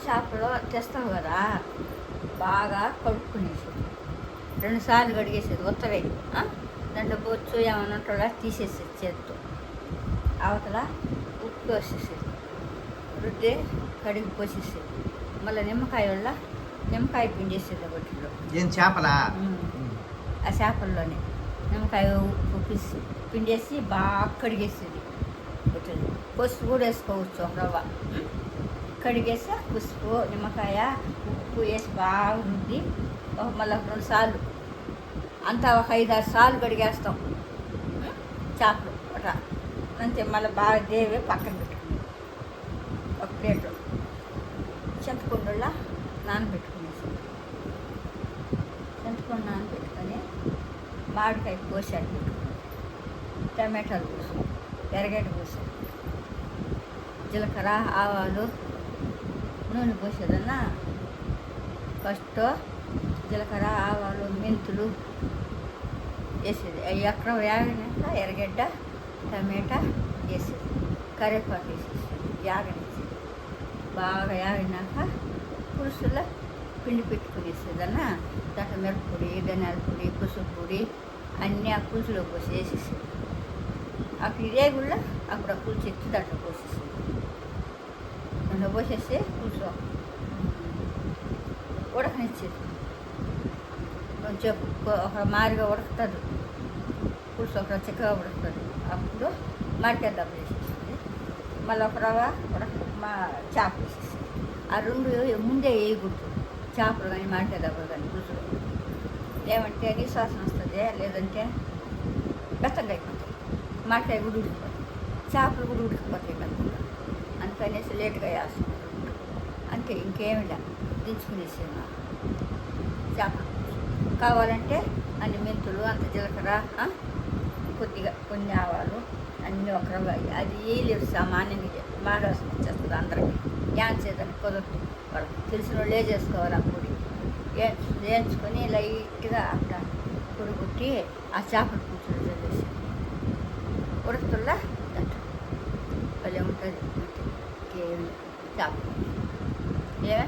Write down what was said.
చేపలు తెస్తావు కదా, బాగా కడుక్కునేసి 2 సార్లు కడిగేసేది ఉత్తవే. దాంట్లో బొచ్చు ఏమైనా ఉంటుందా తీసేసేది చేతితో. అవతల ఉప్పు వేసేసేది, రుద్దే కడిగి పోసేసేది. మళ్ళీ నిమ్మకాయ పిండేసేది బొట్టులో. ఏం చేపలా? ఆ చేపల్లోనే నిమ్మకాయ ఉప్పు పిండేసి బాగా కడిగేసేది బొట్టులో. పసుపు కూడా వేసుకోవచ్చు ఒక రవ్వ. కడిగేసి పసుపు నిమ్మకాయ ఉప్పు వేసి బాగా రుద్ది మళ్ళీ 2 సార్లు అంతా ఒక 5-6 సార్లు కడిగేస్తాం చేపలు ఒకట. అంతే. మళ్ళీ బాగా దేవి పక్కన పెట్టుకుని ఒక ప్లేట్లో చింతపండులా నానబెట్టుకునేసి, చింతపండు నానబెట్టుకొని మామిడికాయ కోసాడు పెట్టుకుని, టమాటాలు కోసి, ఎర్రగడ్డ కోసి, జీలకర్ర ఆవాలు నూనె పోసేదన్నా. ఫస్ట్ జీలకర్ర ఆవాలు మెంతులు వేసేది. అవి ఎక్కడ వేగినాక ఎర్రగడ్డ టమాటా వేసేది, కరివేపాకు వేసేది, యాగనిచ్చేది. బాగా యాగినాక పులుసులో పిండి పెట్టుకునేసేదన్నా. దాంట్లో మిరప్పొడి ధనియాల పొడి పసుపు పొడి అన్నీ ఆ పులుసులో పోసి వేసేసేది. అప్పుడు ఇదే కూడా అప్పుడు ఆ పులుసు ఎత్తి దాంట్లో పోసేసేది. దాంట్లో పోసేసి పులుసు ఉడకనిచ్చేది. కొంచెం ఒక మారిగా ఉడుకుతుంది పులుసు, ఒక చిక్కగా ఉడుకుతుంది. అప్పుడు మామిడికాయ దెబ్బ వేసేసింది. మళ్ళీ ఒక రవ్వ చేప వేసేసింది. ఆ 2 ముందే వేయకూడదు, చేపలు కానీ మామిడికాయ దెబ్బలు కానీ పులుసులో. ఏమంటే నిశ్వాసన వస్తుంది, లేదంటే బెత్తంగా అయిపోతాయి. మామిడికాయ కూడా ఉడికిపోతాయి, చేపలు కూడా ఉడికిపోతాయి బెత్తంగా. అందుకనేసి లేట్గా వేస్తున్నాం. అంతే, ఇంకేమి లే. దించుకునేసేమా చేపలు. కావాలంటే అన్ని మెంతులు అంత జీలకర్ర కొద్దిగా కొన్ని ఆవాలు అన్నీ ఒక రవ్వ అది వేయలేవు. సామాన్యంగా మాడవలసిన వచ్చేస్తుంది అందరికీ. చేద్దాం కుదరదు, వాళ్ళకి తెలిసిన వాళ్ళే చేసుకోవాలి. ఆ పొడి వేయించుకొని లైట్గా అట్లా పొడి కొట్టి ఆ చేపల పులుసులో చల్లేసి ఉడకతుల్లా దాంట్లో భలే ఉంటుంది. ఇంకేమి చేపలు ఏమే